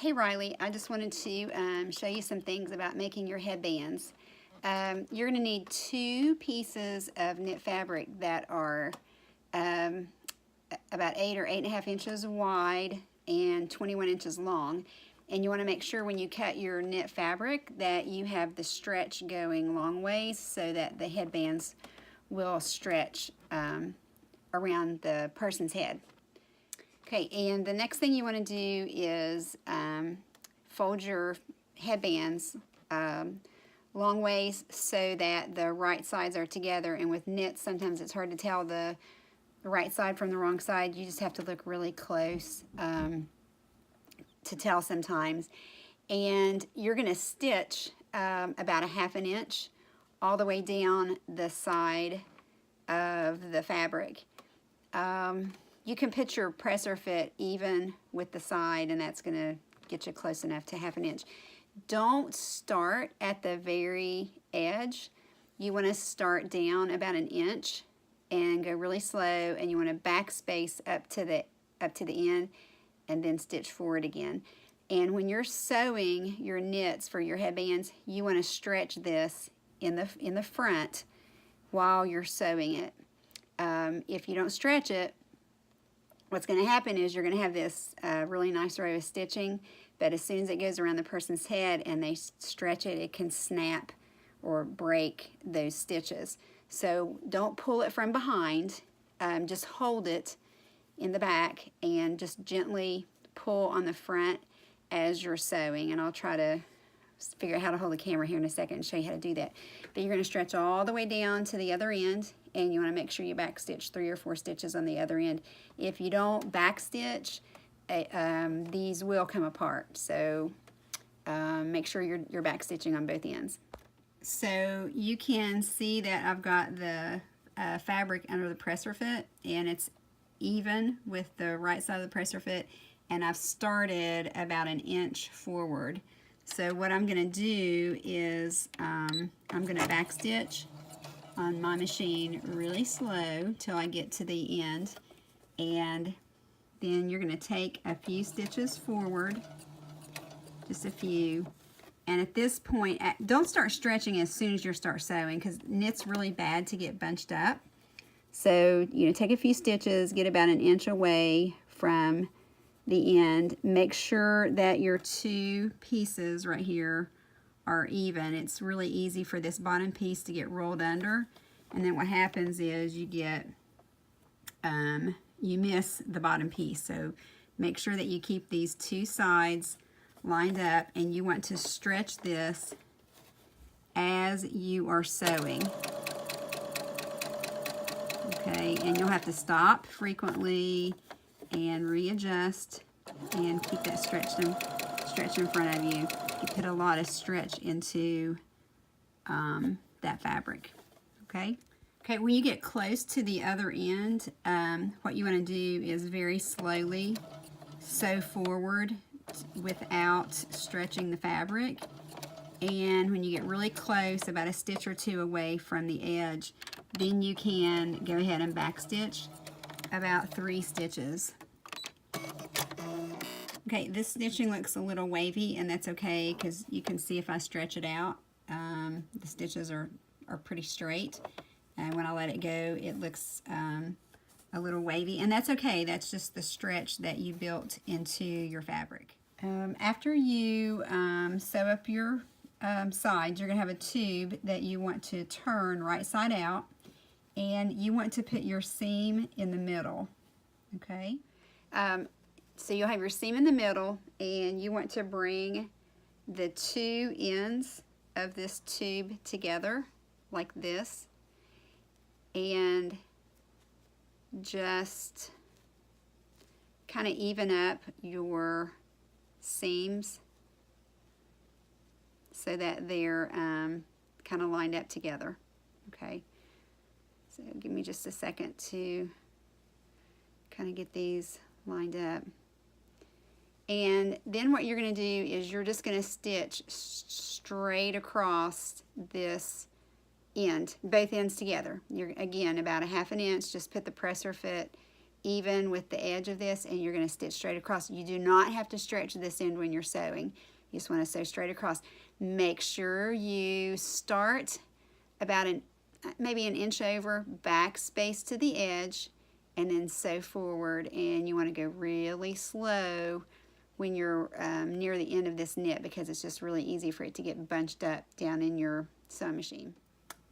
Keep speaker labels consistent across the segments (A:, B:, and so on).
A: Hey Riley, I just wanted to show you some things about making your headbands. You're going to need 2 pieces of knit fabric that are about 8 or 8.5 inches wide and 21 inches long. And you want to make sure when you cut your knit fabric that you have the stretch going long ways so that the headbands will stretch around the person's head. Okay, and the next thing you want to do is fold your headbands long ways so that the right sides are together. And with knits, sometimes it's hard to tell the right side from the wrong side. You just have to look really close to tell sometimes. And you're going to stitch about 1/2 inch all the way down the side of the fabric. You can put your presser fit even with the side, and that's going to get you close enough to 1/2 inch. Don't start at the very edge. You want to start down about 1 inch and go really slow, and you want to backspace up to the end and then stitch forward again. And when you're sewing your knits for your headbands, you want to stretch this in the front while you're sewing it. If you don't stretch it, what's going to happen is you're going to have this really nice row of stitching, but as soon as it goes around the person's head and they stretch it, it can snap or break those stitches. So don't pull it from behind, just hold it in the back and just gently pull on the front as you're sewing. And I'll try to figure out how to hold the camera here in a second and show you how to do that. But you're going to stretch all the way down to the other end, and you want to make sure you back stitch 3 or 4 stitches on the other end. If you don't back stitch, these will come apart. So make sure you're back stitching on both ends. So you can see that I've got the fabric under the presser fit, and it's even with the right side of the presser fit, and I've started about 1 inch forward. So what I'm going to do is I'm going to back stitch on my machine really slow till I get to the end, and then you're going to take a few stitches forward, just a few, and at this point don't start stretching as soon as you start sewing, because knit's really bad to get bunched up. So take a few stitches, get about 1 inch away from the end. Make sure that your 2 pieces right here are even. It's really easy for this bottom piece to get rolled under, and then what happens is you get you miss the bottom piece. So make sure that you keep these 2 sides lined up, and you want to stretch this as you are sewing. Okay, and you'll have to stop frequently and readjust and keep that stretch in front of you. You put a lot of stretch into that fabric. Okay, when you get close to the other end, what you want to do is very slowly sew forward without stretching the fabric. And when you get really close, about a stitch or 2 away from the edge, then you can go ahead and back stitch about 3 stitches. Okay, this stitching looks a little wavy, and that's okay, because you can see if I stretch it out, the stitches are pretty straight, and when I let it go, it looks a little wavy, and that's okay. That's just the stretch that you built into your fabric. After you sew up your sides, you're going to have a tube that you want to turn right side out, and you want to put your seam in the middle. Okay, so you'll have your seam in the middle, and you want to bring the 2 ends of this tube together like this, and just kind of even up your seams so that they're kind of lined up together. Okay, so give me just a second to kind of get these lined up. And then what you're going to do is you're just going to stitch straight across this end, both ends together. You're again about 1/2 inch. Just put the presser fit even with the edge of this, and you're going to stitch straight across. You do not have to stretch this end when you're sewing. You just want to sew straight across. Make sure you start about maybe an inch over, back space to the edge, and then sew forward. And you want to go really slow when you're near the end of this knit, because it's just really easy for it to get bunched up down in your sewing machine.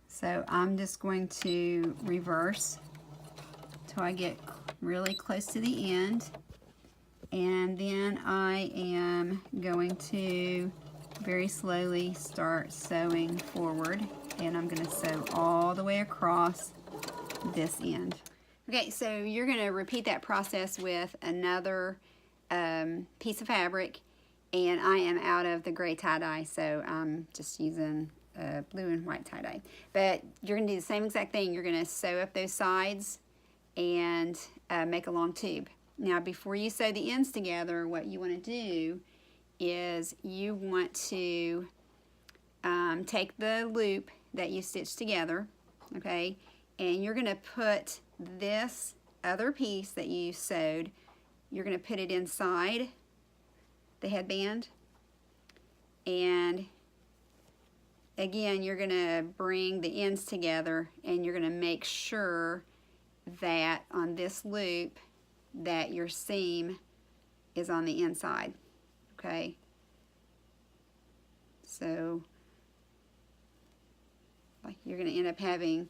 A: So I'm just going to reverse till I get really close to the end, and then I am going to very slowly start sewing forward, and I'm going to sew all the way across this end. Okay, so you're going to repeat that process with another piece of fabric, and I am out of the gray tie-dye, so I'm just using blue and white tie-dye. But you're going to do the same exact thing. You're going to sew up those sides and make a long tube. Now, before you sew the ends together, what you want to do is you want to take the loop that you stitched together, okay, and you're going to put this other piece that you sewed, you're going to put it inside the headband, and again, you're going to bring the ends together, and you're going to make sure that on this loop that your seam is on the inside, okay? So you're going to end up having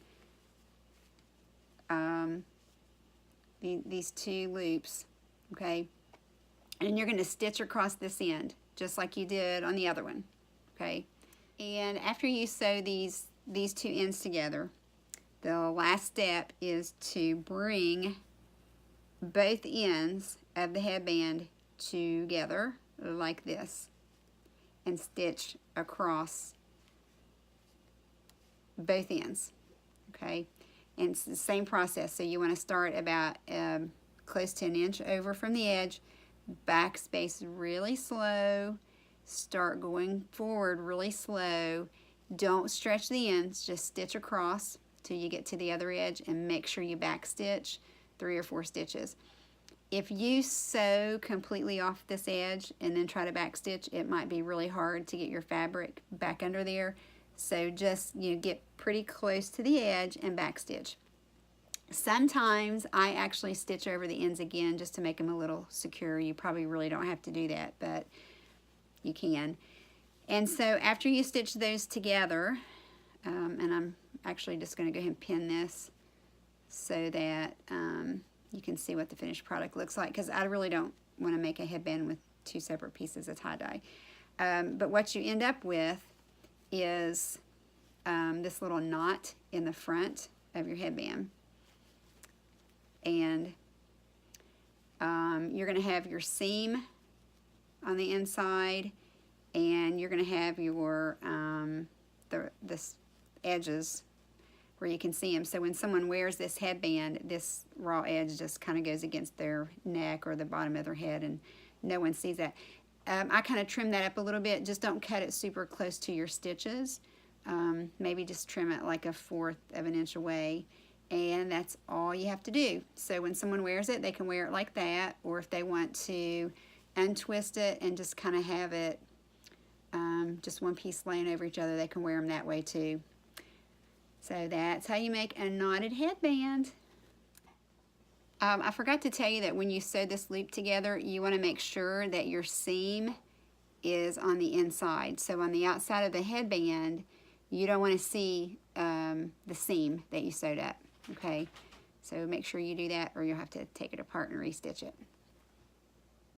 A: these two loops, okay? And you're going to stitch across this end just like you did on the other one, okay? And after you sew these two ends together, the last step is to bring both ends of the headband together like this and stitch across both ends, okay? And it's the same process. So you want to start about close to an inch over from the edge, back space really slow, start going forward really slow. Don't stretch the ends, just stitch across till you get to the other edge, and make sure you back stitch 3 or 4 stitches. If you sew completely off this edge and then try to back stitch, it might be really hard to get your fabric back under there. So just, you know, get pretty close to the edge and back stitch. Sometimes I actually stitch over the ends again just to make them a little secure. You probably really don't have to do that, but you can. And so after you stitch those together, and I'm actually just going to go ahead and pin this so that you can see what the finished product looks like, because I really don't want to make a headband with 2 separate pieces of tie-dye. But what you end up with is this little knot in the front of your headband. And you're going to have your seam on the inside, and you're going to have your the edges where you can see them. So when someone wears this headband, this raw edge just kind of goes against their neck or the bottom of their head, and no one sees that. I kind of trim that up a little bit. Just don't cut it super close to your stitches. Maybe just trim it like 1/4 of an inch away, and that's all you have to do. So when someone wears it, they can wear it like that, or if they want to untwist it and just kind of have it just one piece laying over each other, they can wear them that way too. So that's how you make a knotted headband. I forgot to tell you that when you sew this loop together, you want to make sure that your seam is on the inside. So on the outside of the headband, you don't want to see the seam that you sewed up, okay? So make sure you do that, or you'll have to take it apart and restitch it.